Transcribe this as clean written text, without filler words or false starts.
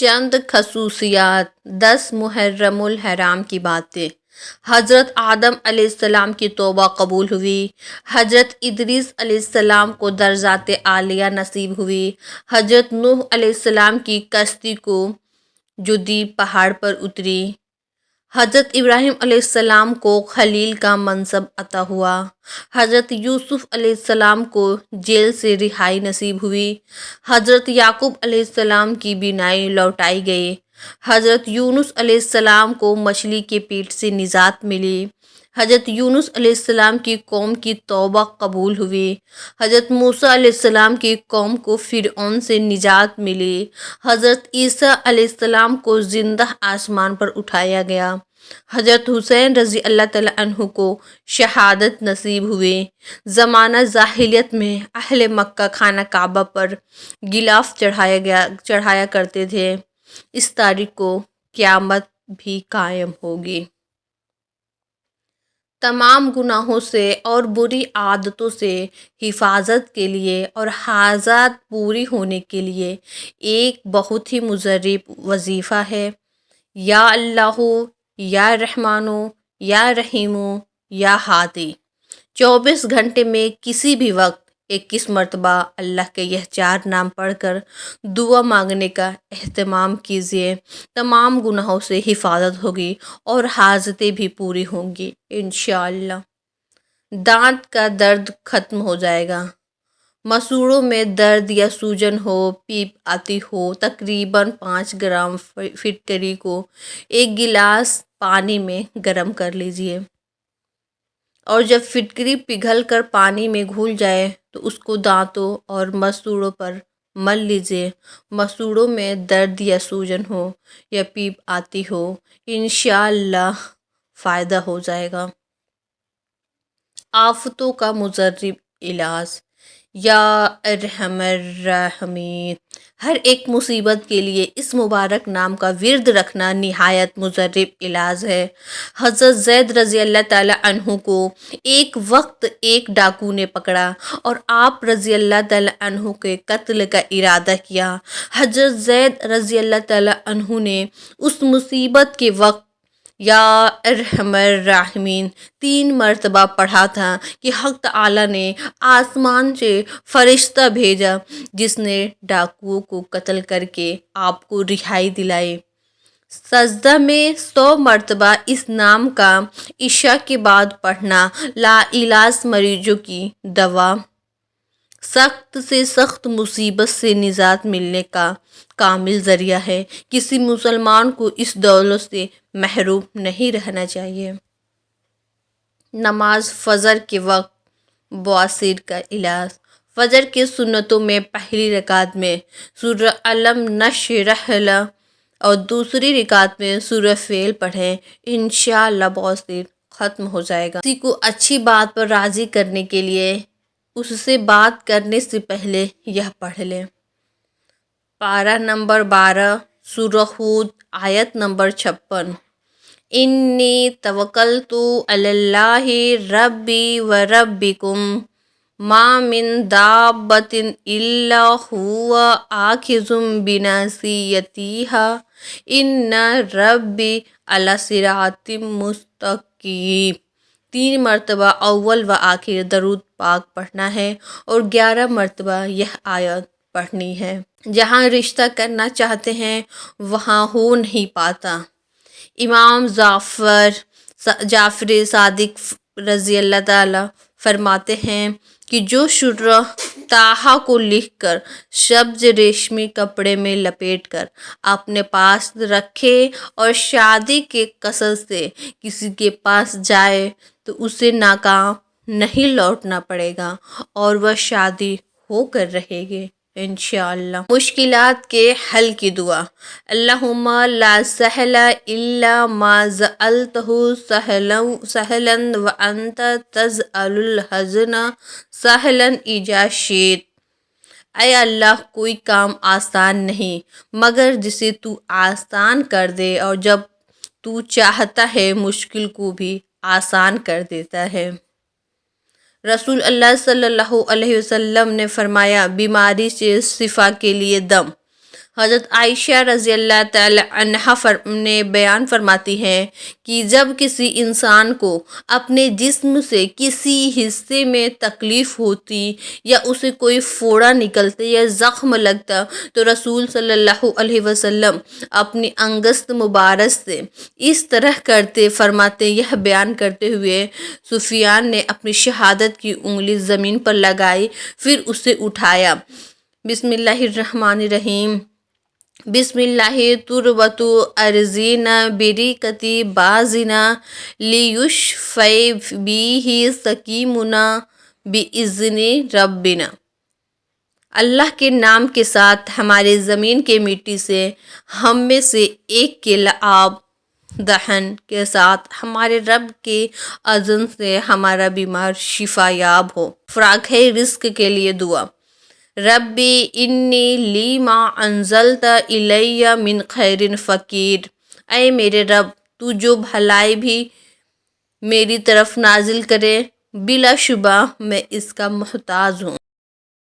چند خصوصیات 10 محرم الحرام کی باتیں۔ حضرت آدم علیہ السلام کی توبہ قبول ہوئی۔ حضرت ادریس علیہ السلام کو درجات عالیہ نصیب ہوئی۔ حضرت نوح علیہ السلام کی کشتی کو جودی پہاڑ پر اتری۔ حضرت ابراہیم علیہ السلام کو خلیل کا منصب عطا ہوا۔ حضرت یوسف علیہ السلام کو جیل سے رہائی نصیب ہوئی۔ حضرت یعقوب علیہ السلام کی بینائی لوٹائی گئی۔ حضرت یونس علیہ السلام کو مچھلی کے پیٹ سے نجات ملی۔ حضرت یونس علیہ السلام کی قوم کی توبہ قبول ہوئی۔ حضرت موسیٰ علیہ السلام کی قوم کو فرعون سے نجات ملی۔ حضرت عیسیٰ علیہ السلام کو زندہ آسمان پر اٹھایا گیا۔ حضرت حسین رضی اللہ تعالیٰ عنہ کو شہادت نصیب ہوئی۔ زمانہ جاہلیت میں اہل مکہ خانہ کعبہ پر غلاف چڑھایا کرتے تھے۔ اس تاریخ کو قیامت بھی قائم ہوگی۔ تمام گناہوں سے اور بری عادتوں سے حفاظت کے لیے اور حاجات پوری ہونے کے لیے ایک بہت ہی مجرب وظیفہ ہے۔ یا اللہ، یا رحمانو، یا رحیمو، یا ہادی۔ 24 گھنٹے میں کسی بھی وقت 21 مرتبہ اللہ کے یہ 4 نام پڑھ کر دعا مانگنے کا اہتمام کیجیے۔ تمام گناہوں سے حفاظت ہوگی اور حاجتیں بھی پوری ہوں گی انشاءاللہ۔ دانت کا درد ختم ہو جائے گا۔ مسوڑوں میں درد یا سوجن ہو، پیپ آتی ہو، تقریباً 5 گرام فٹکری کو 1 گلاس پانی میں گرم کر لیجیے، اور جب فٹکری پگھل کر پانی میں گھل جائے تو اس کو دانتوں اور مسوڑوں پر مل لیجیے۔ مسوڑوں میں درد یا سوجن ہو یا پیپ آتی ہو، انشاءاللہ فائدہ ہو جائے گا۔ آفتوں کا مجرب علاج۔ یا ارحم الراحمین۔ ہر ایک مصیبت کے لیے اس مبارک نام کا ورد رکھنا نہایت مجرب علاج ہے۔ حضرت زید رضی اللہ تعالیٰ عنہ کو ایک وقت ایک ڈاکو نے پکڑا اور آپ رضی اللہ تعالیٰ عنہ کے قتل کا ارادہ کیا۔ حضرت زید رضی اللہ تعالیٰ عنہ نے اس مصیبت کے وقت یا ارحم الراحمین 3 مرتبہ پڑھا تھا کہ حق تعالیٰ نے آسمان سے فرشتہ بھیجا جس نے ڈاکوؤں کو قتل کر کے آپ کو رہائی دلائی۔ سجدہ میں 100 مرتبہ اس نام کا عشاء کے بعد پڑھنا لاعلاج مریضوں کی دوا، سخت سے سخت مصیبت سے نجات ملنے کا کامل ذریعہ ہے۔ کسی مسلمان کو اس دولت سے محروم نہیں رہنا چاہیے۔ نماز فجر کے وقت بواسیر کا علاج۔ فجر کے سنتوں میں پہلی رکعت میں سورہ علم نشرح لک اور دوسری رکعت میں سورہ فیل پڑھیں، انشاءاللہ بواسیر ختم ہو جائے گا۔ کسی کو اچھی بات پر راضی کرنے کے لیے اس سے بات کرنے سے پہلے یہ پڑھ لیں۔ پارہ نمبر 12 سورہ ہود آیت نمبر 56۔ انی توکلت علی اللہ ربی و ربکم ما من دابۃ الا هو آخذ بناصیتہا ان ربی علی صراط مستقیم۔ 3 مرتبہ اول و آخر درود پاک پڑھنا ہے اور 11 مرتبہ یہ آیت پڑھنی ہے۔ جہاں رشتہ کرنا چاہتے ہیں وہاں ہو نہیں پاتا۔ امام جعفر صادق رضی اللہ تعالیٰ فرماتے ہیں کہ جو سورہ طٰہٰ کو لکھ کر سبز ریشمی کپڑے میں لپیٹ کر اپنے پاس رکھے اور شادی کے قصد سے کسی کے پاس جائے تو اسے ناکام نہیں لوٹنا پڑے گا اور وہ شادی ہو کر رہے گی انشاءاللہ۔ مشکلات کے حل کی دعا۔ اللہم لا سہل الا ما جعلتہ سہلا وانت تجعل الحزن سہلا اذا شئت۔ اے اللہ، کوئی کام آسان نہیں مگر جسے تو آسان کر دے، اور جب تو چاہتا ہے مشکل کو بھی آسان کر دیتا ہے۔ رسول اللہ صلی اللہ علیہ وسلم نے فرمایا، بیماری سے شفا کے لیے دم۔ حضرت عائشہ رضی اللہ تعالی عنہا نے بیان فرماتی ہیں کہ جب کسی انسان کو اپنے جسم سے کسی حصے میں تکلیف ہوتی یا اسے کوئی پھوڑا نکلتے یا زخم لگتا تو رسول صلی اللہ علیہ وسلم اپنی انگشت مبارک سے اس طرح کرتے فرماتے۔ یہ بیان کرتے ہوئے سفیان نے اپنی شہادت کی انگلی زمین پر لگائی، پھر اسے اٹھایا۔ بسم اللہ الرحمن الرحیم۔ بسم اللہ تربت ارزینا بریکتی بازنا لیشفی بیہ سکیمنا باذن ربنا۔ اللہ کے نام کے ساتھ ہمارے زمین کے مٹی سے ہم میں سے ایک کے لعاب دہن کے ساتھ ہمارے رب کے اذن سے ہمارا بیمار شفا یاب ہو۔ فراخ رزق کے لیے دعا۔ ربی انی لیما انزلت الی من خیر فقیر۔ اے میرے رب، تو جو بھلائی بھی میری طرف نازل کرے بلا شبہ میں اس کا محتاج ہوں۔